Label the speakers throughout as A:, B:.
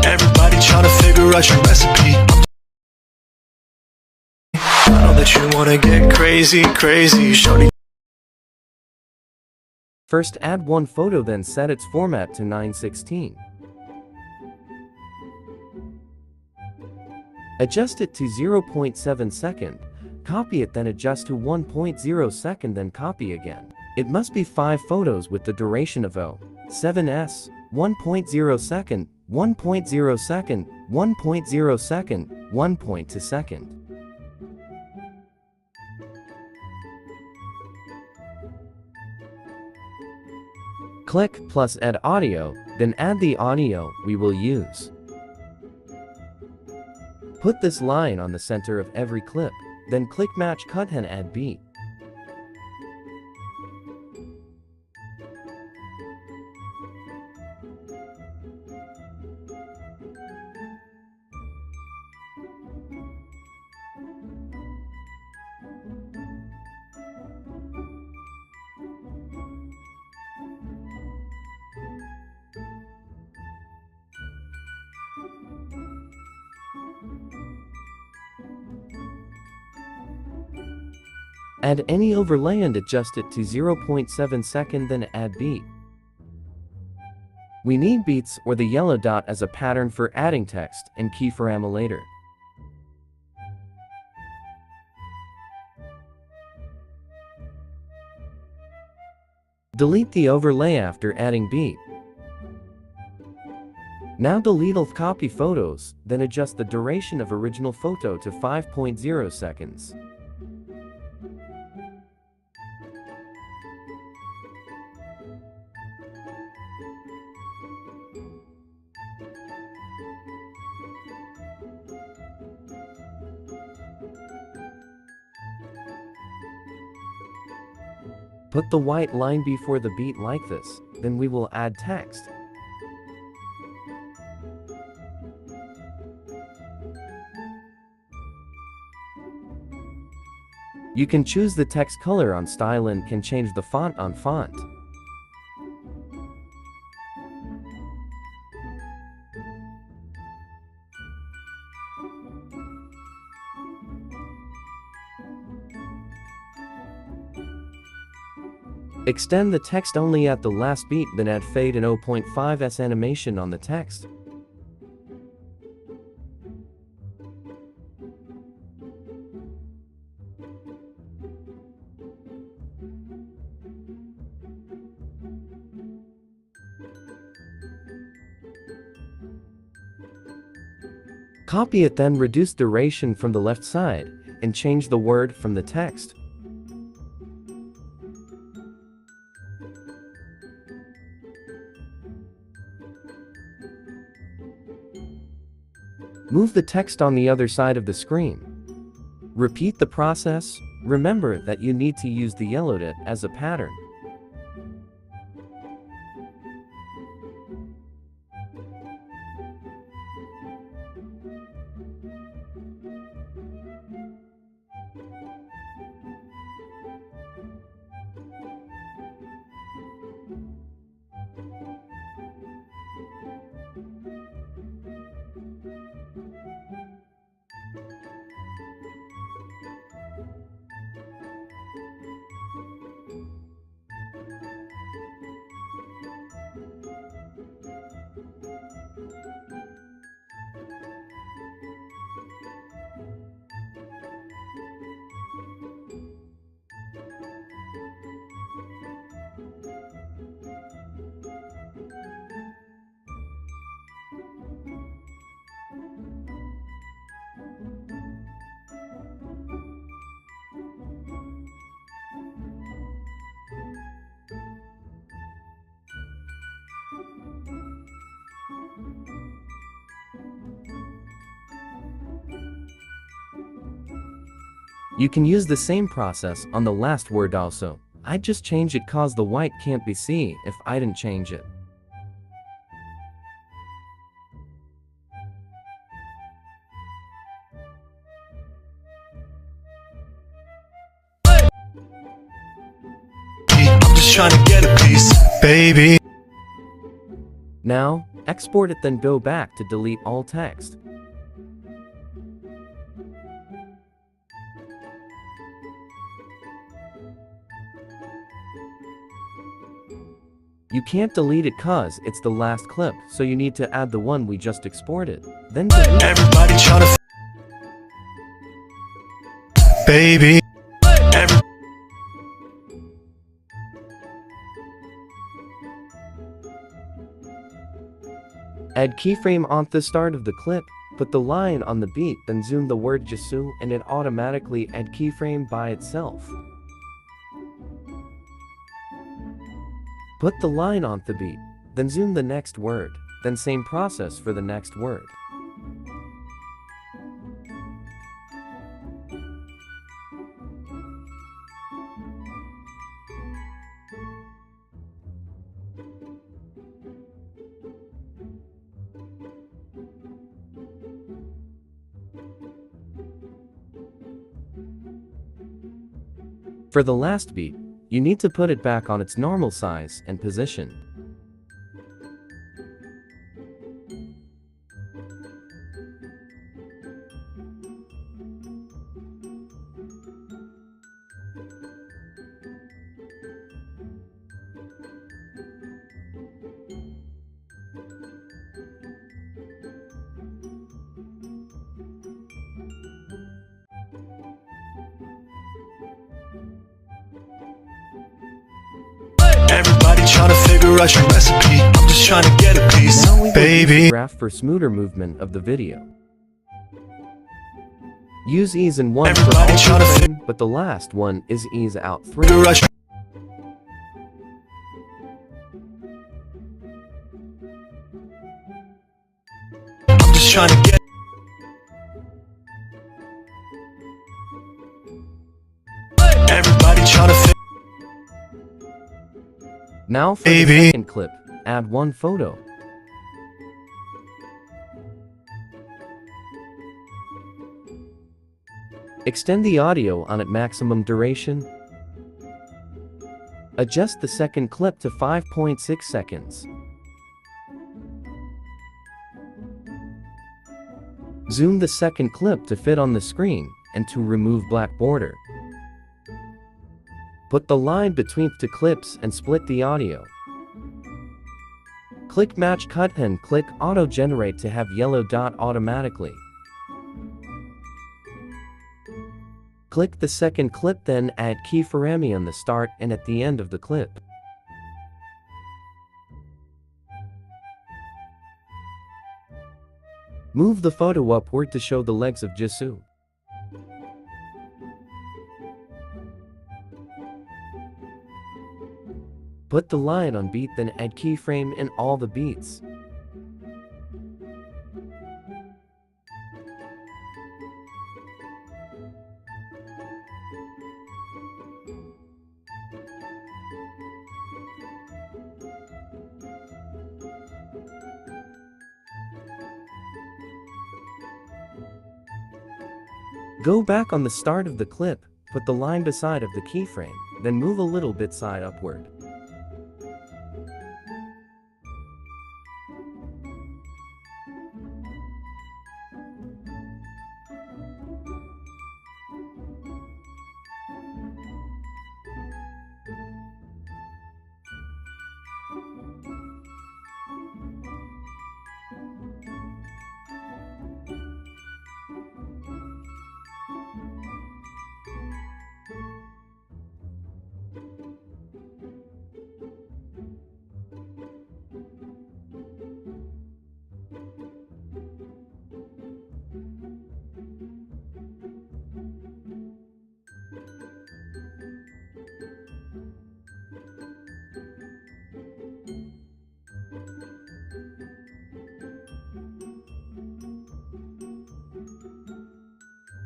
A: Everybody tryna figure out your recipe. I know that you wanna get crazy, crazy, shorty.
B: First add one photo, then set its format to 9:16. Adjust it to 0.7 second. Copy it, then adjust to 1.0 second, then copy again. It must be 5 photos with the duration of 0.7s, 1.0 second, 1.0 second, 1.0 second, 1.2 second. Click plus add audio, then add the audio we will use. Put this line on the center of every clip, then click match cut and add beat. Add any overlay and adjust it to 0.7 second, then add beat. We need beats or the yellow dot as a pattern for adding text and keyframe later. Delete the overlay after adding beat. Now delete all copy photos, then adjust the duration of original photo to 5.0 seconds. Put the white line before the beat like this, then we will add text. You can choose the text color on style and can change the font on font. Extend the text only at the last beat, then add fade and 0.5s animation on the text. Copy it, then reduce duration from the left side and change the word from the text. Move the text on the other side of the screen. Repeat the process. Remember that you need to use the yellow dot as a pattern. You can use the same process on the last word also. I just change it cause the white can't be seen if I didn't change it.
A: I'm just trying to get a piece, baby.
B: Now, Export it, then go back to delete all text. You can't delete it cause it's the last clip, so you need to add the one we just exported. Then delete.
A: Everybody tryna baby.
B: Add keyframe on the start of the clip, put the line on the beat, then zoom the word Jisoo and it automatically add keyframe by itself. Put the line on the beat, then zoom the next word, then same process for the next word. For the last beat, you need to put it back on its normal size and position.
A: Everybody tryna figure out your recipe. I'm just tryna get a piece,
B: Now we
A: baby.
B: graph for smoother movement of the video. Use ease in 1 for all
A: Everybody tryna
B: frame, but the last one is ease out 3.
A: Figure out your- I'm just tryna get. Everybody tryna figure.
B: Now for the
A: Baby.
B: second clip, add one photo. Extend the audio on at maximum duration. Adjust the second clip to 5.6 seconds. Zoom the second clip to fit on the screen and to remove black border. Put the line between the clips and split the audio. Click Match Cut and click Auto Generate to have yellow dot automatically. Click the second clip, then add keyframe on the start and at the end of the clip. Move the photo upward to show the legs of Jisoo. Put the line on beat, then add keyframe in all the beats. Go back on the start of the clip, put the line beside of the keyframe, then move a little bit side upward.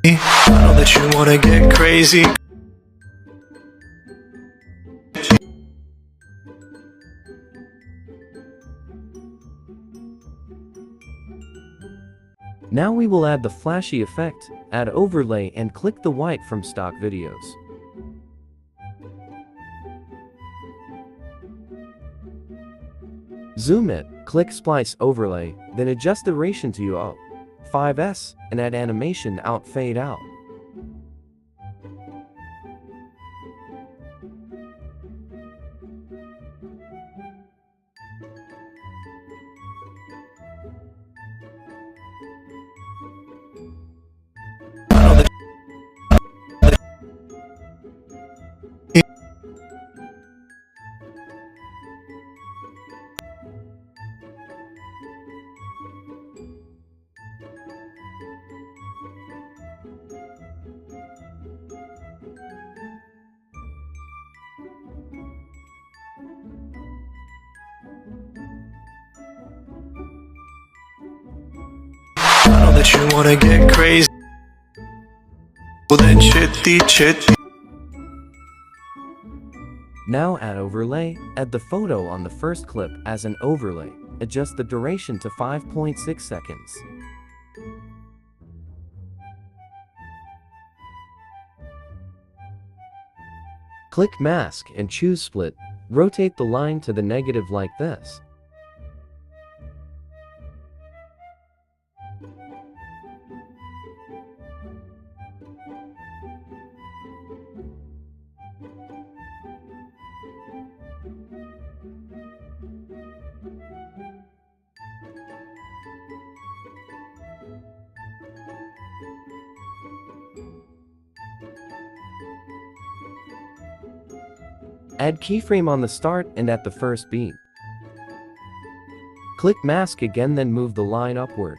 A: I know that you wanna get crazy.
B: Now we will add the flashy effect, add overlay and click the white from stock videos. Zoom it, click Splice Overlay, then adjust duration to 5s, and add animation out fade out.
A: I know that you wanna get crazy. Well then chitty chit.
B: Now add overlay, add the photo on the first clip as an overlay, adjust the duration to 5.6 seconds. Click mask and choose split, rotate the line to the negative like this. Add keyframe on the start and at the first beat. Click mask again, then move the line upward.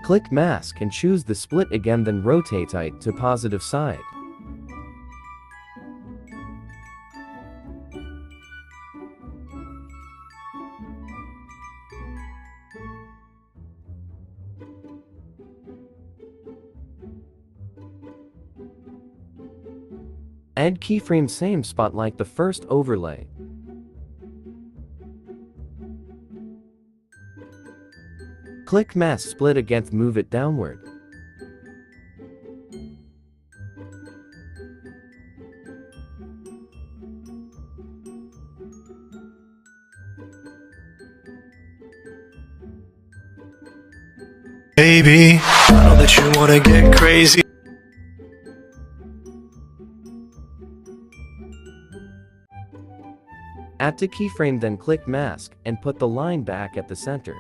B: Click mask and choose the split again, then rotate it to positive side. Add keyframe same spot like the first overlay. Click mask split again, move it downward.
A: Baby, I know that you wanna get crazy.
B: Add to keyframe, then click mask and put the line back at the center.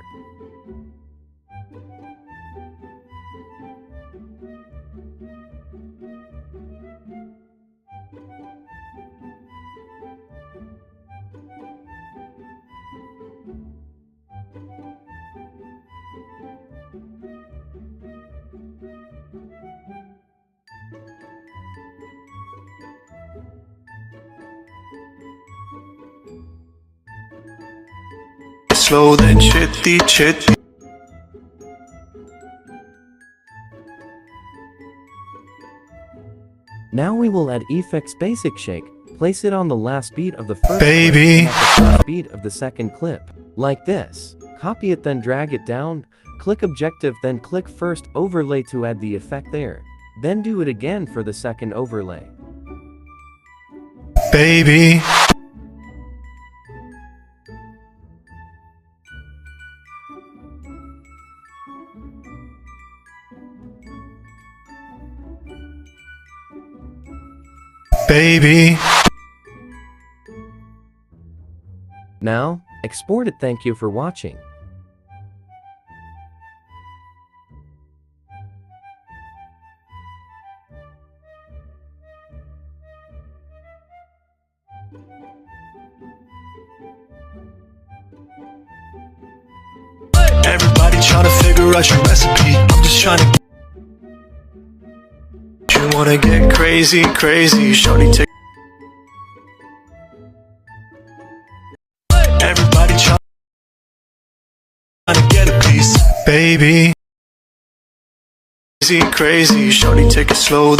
A: Slow then chitty chit.
B: Now we will add effects basic shake. Place it on the last beat of the first
A: Baby.
B: clip and at the first beat of the second clip. Like this. Copy it, then drag it down. Click objective, then click first overlay to add the effect there. Then do it again for the second overlay.
A: Baby. Baby.
B: Now, export it. Thank you for watching.
A: Everybody trying to figure out your recipe. I'm just trying to. You wanna get crazy, crazy. Shorty take. Everybody trying to get a piece. Baby. Crazy, crazy. Shorty take it slow.